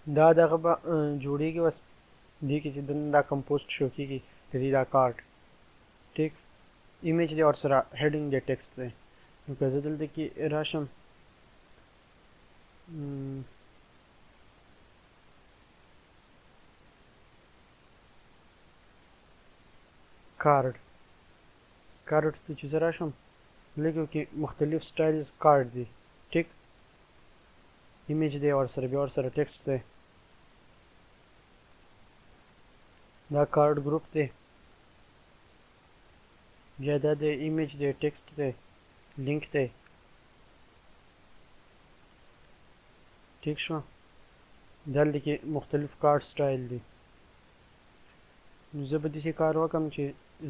دا دغه به جوړېږي بس دې کې چې دننه دا کمپوسټ شو کېږي د دې دا کارډ ټیک ایمیج دی ورسره هیډینګ دی ټیکسټ دی نو که زه دلته کې راشم کارډ ته چې زه راشم لږو کې مختلف سټایلز کارډ دی ټیک ایمیج دی ورسره بیا ورسره ټیکسټ دی دا کارډ ګروپ دی بیا دا د ایمیج دی ټیکسټ دی لینک دی ټیک شو دلته کې مختلف کارډ سټایل دی نو زه به داسې کار وکړم چې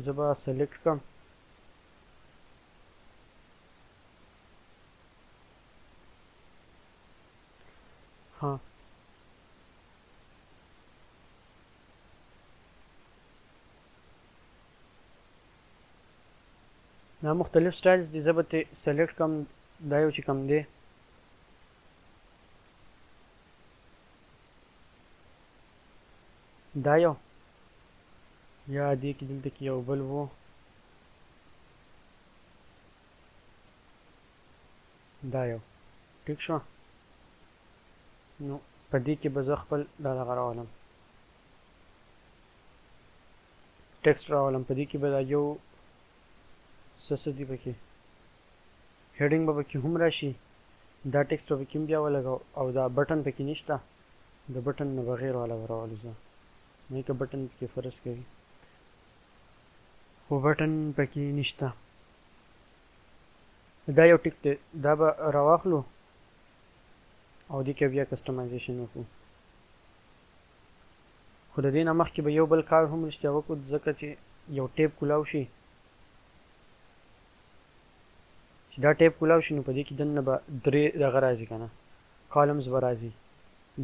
زه به سلیکټ کړم ها دا مختلف سټایلز دي زه به ترې سلیکټ کړم دا یو چې کوم دی دا یو یا دې کې دلته کې یو بل و دا یو ټیک شو نو په دې کې به زه خپل دا دغه راولم ټیکسټ راولم په دې کې به دا یو څه دي پکې هیډینګ به پکې هم راشي دا ټیکسټ به پکې هم بیا ولګو او دا بټن پکې نشته د بټن نه بغیر والا به راولو زه نه که بټن پکې فرض کوي خو بټن پکې نشته دا یو ټیک دی دا به راواخلو او دې کې بیا کسټمایزیشن وکړو خو د دې نه مخکې به یو بل کار هم رښتیا وکړو ځکه چې یو ټیپ کولاو شي چې دا ټیپ کولاو شي نو په دې کې دننه به درې دغه راځي که نه کالمز به راځي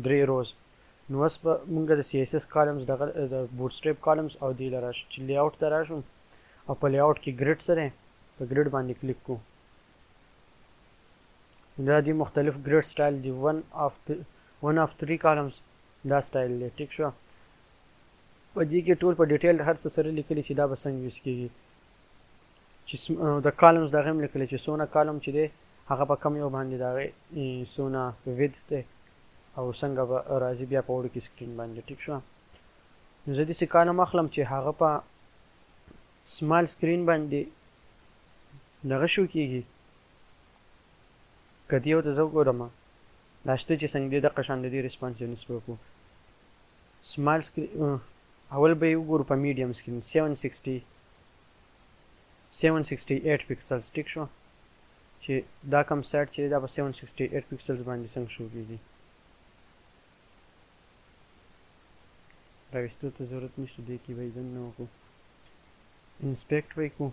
درې روز نو اوس به مونږ د سی ایس ایس کالمز دغه د بوټ سټریپ کالمز او دې له راشو چې لی آوټ ته راشو او په لی آوټ کې ګریډ سره په ګریډ باندې کلیک کوو دا دي مختلف ګریډ سټایل دي ون آف 3 کالمز دا سټایل دی ټیک شو په دې کې ټول په ډیټیل هر څه سره لیکلي چې دا به څنګه یوز کېږي چې د کالمز دغه هم لیکلی چې څونه کالم چې دی هغه په کم یو باندې د هغې څونه وید دی او څنګه به راځي بیا په وړو کې سکرین باندې ټیک شو نو زه داسې کالم اخلم چې هغه په سمال سکرین باندې دغه شو کېږي که دې یو ته زه وګورم دا شته چې څنګه دی دقه شان د دې ریسپانسیونس به وکړو سمال سکرین اول به یې وګورو په میډیم سکرین 768 پکسلز ټیک شو چې دا کم سیټ چې دا په 768 پکسلز باندې څنګه شو کېږي راویستو ته ضرورت نشته دې کې به یې دننه وکړو انسپیکټ به یې کړو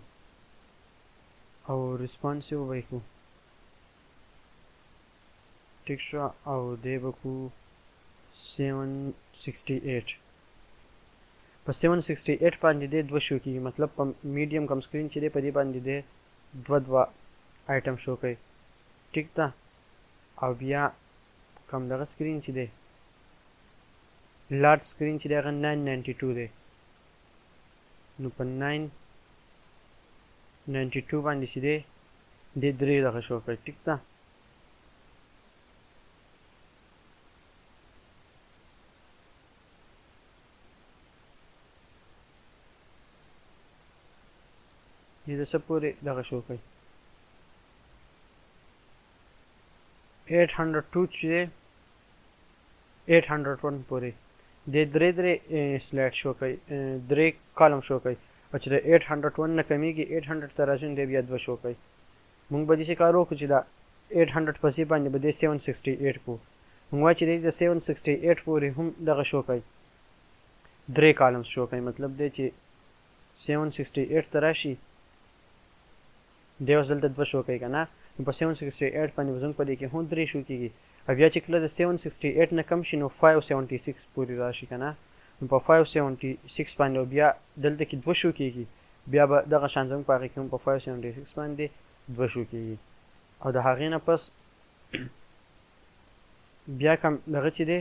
او ریسپانسیو به یې کړو ټیک شو او دی به کړو 768 په 768 باندې دی دوه شو کېږي مطلب په میډیم کم سکرین چې دی په دې باندې دی دوه آیټم شو کوي ټیک ده او بیا کم دغه سکرین چې دی لارج سکرین چې دی هغه 992 دی نو په 992 باندې چې دی دی درې دغه شو کوي ټیک ده دې د څه پورې دغه شو کوي 802 چې دی 801 پورې د درې سلایډ شو کوي درې کالم شو کوي او چې د 801 نه کمیږي 800 ته راځي دی بیا دوه شو کوي مونږ به داسې کار وکړو چې دا 800 پسې باندې به دی 768 کو مونږ وایو چې دی د 768 پورې هم دغه شو کوي درې کالمز شو کوي مطلب دی چې 768 ته راشي دی اوس دلته دوه شو کوي که نه نو په 768 باندې به زموږ په دې کې هم درې شو کېږي او بیا چې کله د 768 نه کم شي نو 576 پورې راشي که نه نو په 576 باندې بیا دلته کې دوه شو کېږي بیا به دغه شان زموږ په هغې کې هم په 576 باندې دوه شو کېږي او د هغې نه پس بیا کم دغه چې دی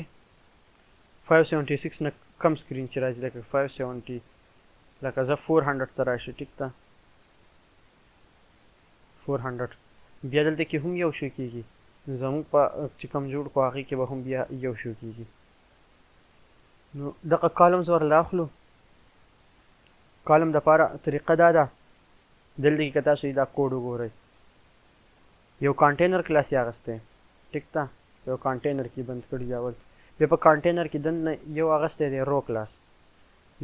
576 نه کم سکرین چې راځي لکه 570 لکه زه 400 ته راشي ټیک ده 400 بیا دلته کې هم یو شو کېږي زموږ په چې کوم جوړ کو هغې کې به هم بیا یو شو کېږي نو دغه کالمز ورله اخلو کالم دپاره طریقه دا ده دلته کې که تاسو دا کوډ وګورئ یو کانټینر کلاس یې اخیستی ټیک ده یو کانټینر کې بند کړي اول بیا په کانټینر کې دننه یو اخیستی دی رو کلاس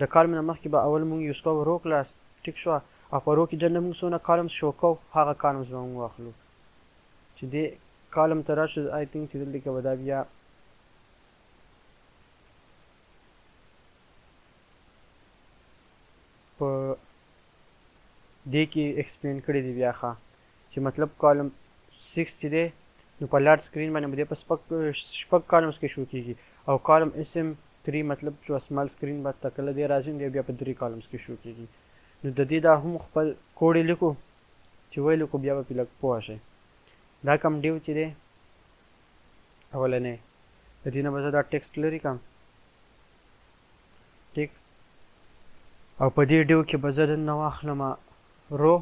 د کالم نه مخکې به اول مونږ یوز کوو رو کلاس ټیک شوه او په رو کې دننه مونږ څونه کالمز شو کوو هغه کالمز به مونږ واخلو چې دې کالم ته راشو آی تھنک چې دلته کې به دا بیا په دې کې ایکسپلین کړی دی بیا ښه چې مطلب کالم 6 چې دی نو په لارج سکرین باندې به دی په شپږ کالمز کې شو کېږي او کالم SM3 مطلب چې سمال سکرین به ته کله دی راځي دی بیا په 3 کالمز کې شو کېږي نو د دې دا هم خپل کوډ یې لیکو چې ویې لیکو بیا به پرې لږ پوه شئ دا کوم ډیو چې دی اولنی د دې نه به زه دا ټیکسټ لرې کړم ټیک او په دې ډیو کې به زه دننه واخلم رو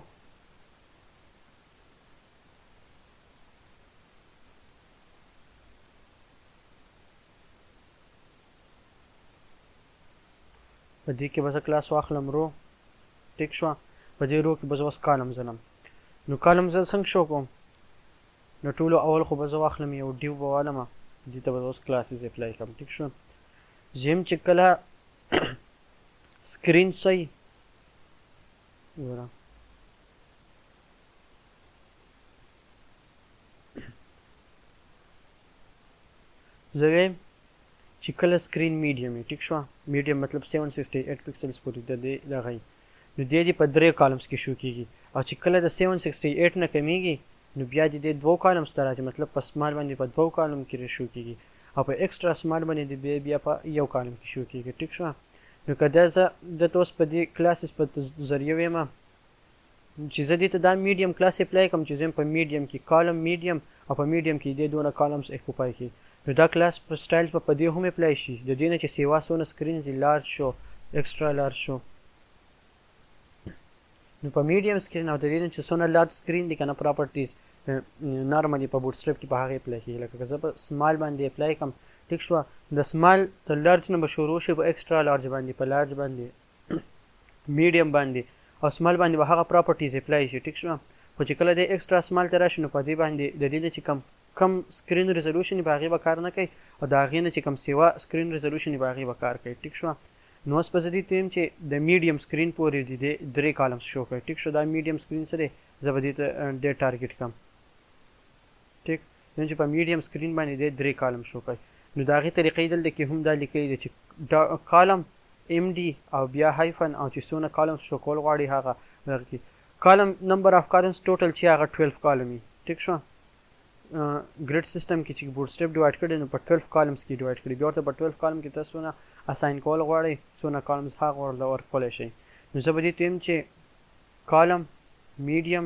په دې کې به زه کلاس واخلم رو ټیک شوه په دې رو کې به زه اوس کالم ځلم نو کالم زه څنګه شو کوم نو ټولو اول خو به زه واخلم یو ډیو به والمه دې ته به زه اوس کلاسز اپلای کړم ټیک شو زم چې کله سکرین صحیح ګوره زه وایم چې کله سکرین میډیم وي ټیک شوه میډیم مطلب 768 پکسلز پورې د دې دغه نو دې دې په 3 کالمز کې شو کېږي او چې کله د 768 نه کمیږي نو بیا دې 2 کالمز ته راځي مطلب په سمال باندې په 2 کالم کې شو کېږي او په ایکسترا سمال باندې بیا په یو کالم کې شو کېږي ټیک شوه نو که دا زه دلته اوس په دې کلاسز په ذریعه ویم چې زه دې ته دا میډیم کلاس اپلای کړم چې زه په میډیم کې کالم میډیم او په میډیم کې دې دونه کالمز اکوپای کړي نو دا کلاس په سټایل په دې هم اپلای شي د دې نه چې سیوا څونه سکرین چې لارج شو ایکسترا لارج شو نو په میډیم سکرین او د دې نه چې څونه لارج سکرین دي که نه پراپرټیز نارملی په بوټ سټریپ کې په هغې اپلای کېږي لکه که زه په سمال باندې اپلای کړم ټیک شوه د سمال د لارج نه به شروع شي په ایکسترا لارج باندې په لارج باندې میډیم باندې او سمال باندې به هغه پراپرټیز اپلای شي ټیک شوه خو چې کله د ایکسترا سمال ته راشي نو په دې باندې د دې نه چې کم سکرین ریزولوشن په هغې به کار نه کوي او د هغې نه چې کم سیوا سکرین ریزولوشن په هغې به کار کوي ټیک شوه نو اوس به زه دې ته یم چې د میډیم سکرین پورې دې 3 کالمز شو کوي ټیک شو دا میډیم سکرین څه دی زه به دې ته ډېر ټارګېټ کړم ټیک یعنې چې په میډیم سکرین باندې دې 3 کالم شو کوي نو د هغې طریقې دلته کې هم دا لیکلي دی چې کالم MD او بیا هایفن او چې څونه کالمز شو کول غواړي هغه دغه کې کالم نمبر اف کالمز ټوټل چې هغه 12 کالم وي ټیک شو ګریډ سیستم کې چې بوټ سټریپ ډیوایډ کړي نو په 12 کالمز کې ډیوایډ کړي بیا ورته په 12 کالم کې تاسو څونه اساین کول غواړئ څونه کالمز هغه ورله ورکولی شئ نو زه به دې ته یم چې کالم میډیم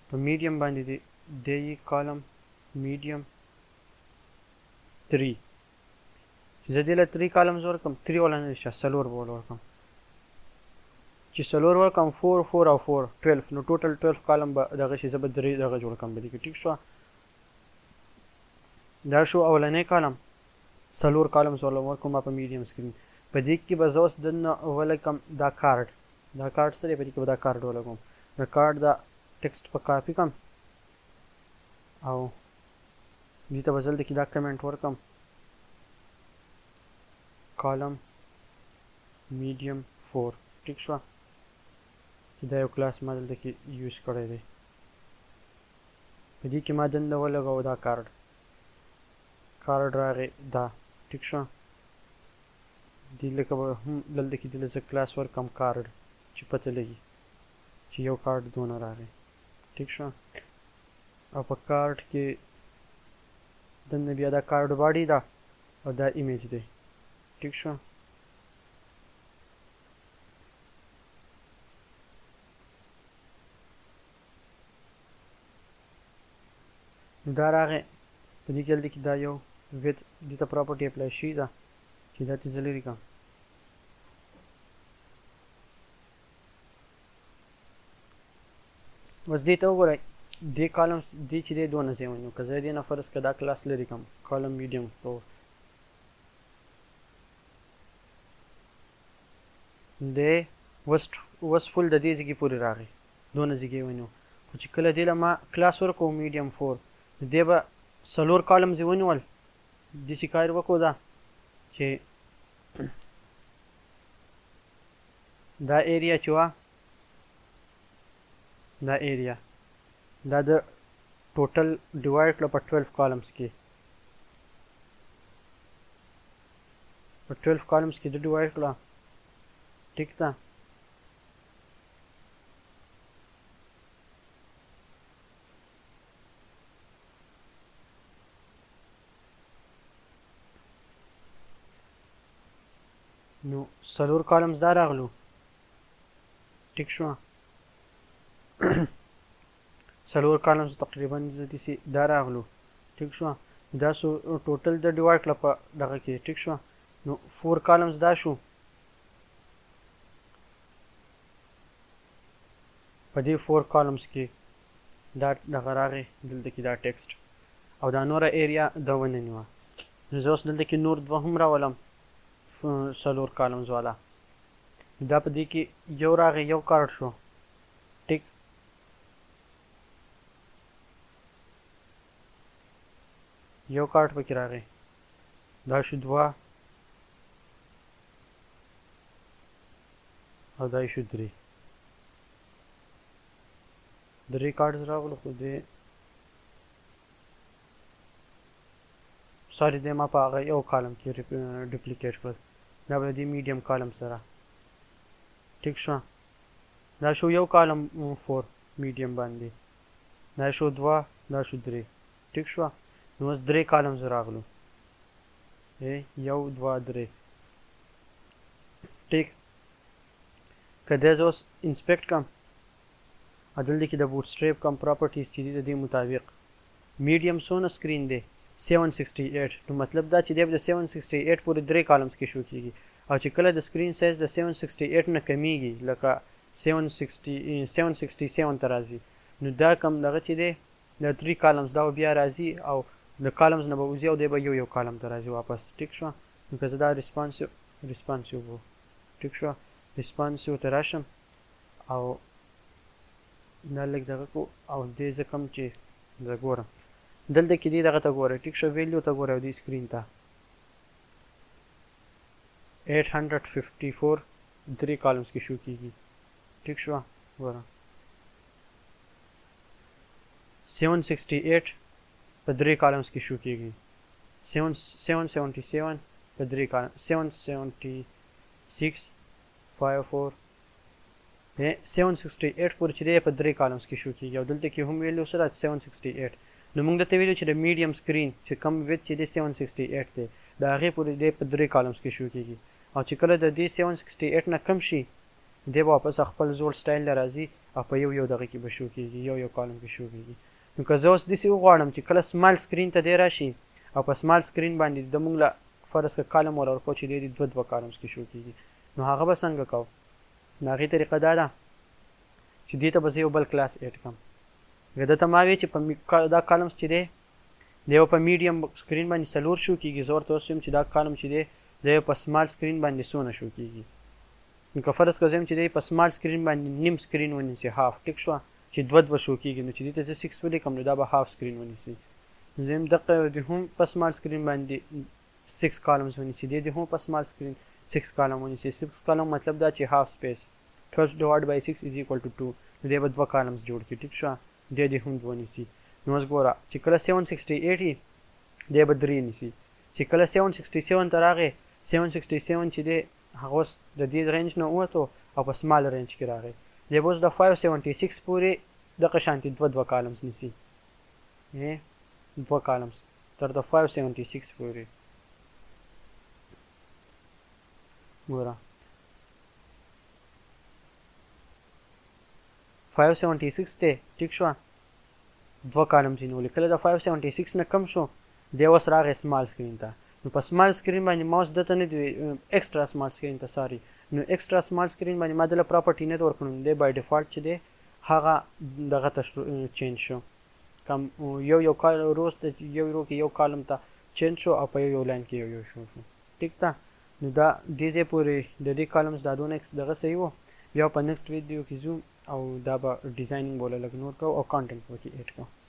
په میډیم باندې دی کالم میډیم 3 چې زه دې له 3 کالمز ورکړم 3 ولا نه شه 4 به ورکړم چې 4 ورکړم 4 4 او 4 12 نو ټوټل 12 کالم به دغه شي زه به 3 دغه جوړ کړم به دې کې ټیک شوه دا شو اولنی کالم 4 کالمز ورله ورکړم په میډیم سکرین په دې کې به زه اوس دننه ولګم دا کارډ څه دی په دې کې به دا کارډ ولګوم د کارډ دا ټیکسټ په کاپي کړم او دې ته به زه دلته کې دا کمنټ ورکړم کالم میډیم 4 ټیک شوه چې دا یو کلاس ما دلته کې یوز کړی دی په دې کې ما دننه ولګوه دا کارډ راغی دا ټیک شوه دې لکه به هم دلته کې دله زه کلاس ورکړم کارډ چې پته لګي چې یو کارډ دونه راغی ټیک شوه او په کارډ کې دننه بیا دا کارډ باډي ده او دا ایمیج دی ټیک شوه نو دا راغی په دې کې دلته کې دا یو with دې ته پراپرټي اپلای شي ده چې دا ته زه لرې کړم اوس دې ته وګورئ دې کالم دې چې دی دونه ځای ونیو که زه دې نه فرض که دا کلاس لرې کړم کالم میډیم فور دی اوس فل د دې ځګې پورې راغی دونه ځګې ونیو خو چې کله دې له ما کلاس ورکړو میډیم فور نو دی به څلور کالمز یې ونیول داسې کار وکړو دا چې دا ایریا چې وه دا ایریا دا د ټوټل ډیوایډ کړه په 12 کالمز کې په 12 کالمز کې د ډیوایډ کړه ټیک ده نو څلور کالمز دا راغلو ټیک شو څلور کالمز تقریبا داسې دا راغلو ټیک شو دا سو ټوټل د ډیوایډ کړه په دغه کې ټیک شو نو 4 کالمز دا شو په دې 4 کالمز کې دا دغه راغی دلته کې دا ټیکسټ او دا نوره ایریا دا ونه نیوه نو زه اوس دلته کې نور دوه هم راولم څلور کالمز والا دا په دې کې یو راغی یو کارډ شو ټیک یو کارډ پکې راغی دا شو دوه او دا شو درې درې کارډز راغلو خو دې سوري دې ما په هغه یو کالم کې ډپلیکیټ کړل دا به دې میډیم کالم سره ټیک شو دا شو یو کالم 4 میډیم باندې دا شو دوه دا شو درې ټیک شو نو اوس درې کالمز راغلو یو دوه درې ټیک که دې زه اوس انسپیکټ کړم دلته کې د بوټ سټریپ کم پراپرټیز چې دي د دې مطابق میډیم څونه سکرین دی 768 نو مطلب دا چې دی د 768 پورې درې کالمز کې شو کېږي او چې کله د سکرین سایز د 768 نه کمیږي لکه 767 ته راځي نو دا کم دغه چې دی د 3 کالمز دا بیا راځي او د کالمز نه به وځي او دی به یو کالم ته راځي واپس ټیک شو نو که زه دا ریسپانسیو ټیک شو ریسپانسیو ته راشم او دا لږ دغه کو او دې زه کوم چې زه ګورم دلته کې دې دغه ته ګوره ټیک شو ویلیو ته ګوره او دې سکرین ته 854 درې کالمز کې شو کېږي ټیک شو ګوره 768 په درې کالمز کې شو کېږي 777 په درې کالم 776 54 768 پورې چې دی په درې کالمز کې شو کېږي او دلته کې هم ویلو سره 768 نو موږ درته ویلو چې د میډیم سکرین چې کم ویت چې دی 768 دی د هغې پورې دی په درې کالمز کې شو کېږي او چې کله د دې 768 نه کم شي دی به واپس خپل زوړ سټایل ته راځي او په یو دغه کې به شو کېږي یو کالم کې شو کېږي نو که زه اوس داسې وغواړم چې کله سمال سکرین ته دی راشي او په سمال سکرین باندې د موږ له فرض که کالم ورکړو چې دی دوه کالمز کې شو کېږي نو هغه به څنګه کوو نو هغې طریقه دا ده چې دې ته به زه یو بل کلاس ایډ کړم که ده ته ما وی چې دا کالمز چې دی د یو په میډیم سکرین باندې څلور شو کېږي زه ورته اوس وایم چې دا کالم چې دی د یو په سمال سکرین باندې څونه شو کېږي نو که فرض که زه یم چې دی په سمال سکرین باندې نیم سکرین ونیسي هاف ټیک شوه چې دوه شو کېږي نو چې دې ته زه 6 ولیکم نو دا به هاف سکرین ونیسي نو زه یم دقه د هم په سمال سکرین باندې 6 کالمز ونیسي دی هم په سمال سکرین 6 کالم ونیسي 6 کالم مطلب دا چې هاف سپیس 12 divided by 6 is equal to 2 نو دی به دوه کالمز جوړ کړي ټیک شوه دی دې هم دوه نیسي نو اوس ګوره چې کله 768 وي دی به درې نیسي چې کله 767 ته راغی 767 چې دی هغه اوس د دې رینج نه ووتو او په سمال رینج کې راغی دی به اوس د 576 پورې دغه شانتې دوه کالمز نیسي دوه کالمز تر د 576 پورې ګوره 576 دی ټیک شوه دوه کالمز یې نیولي کله د 576 نه کم شو دی اوس راغی سمال سکرین ته نو په سمال سکرین باندې ماوس دته نه دی ایکسترا سمال سکرین ته ساري نو ایکسترا سمال سکرین باندې ما دله پراپرټي نه ورکړم دی بای ډیفالت چې دی هغه دغه ته چینج شو کم یو روز ته یو رو کې یو کالم ته چینج شو او په یو لاین کې یو شو ټیک ده نو دا دې ځای پورې د دې کالمز دا دونه دغه صحیح وو بیا په نیکسټ ویډیو کې زو او دا به ډیزاینینګ بوله لږ نور کوو او کانټینټ پکې ایډ کوو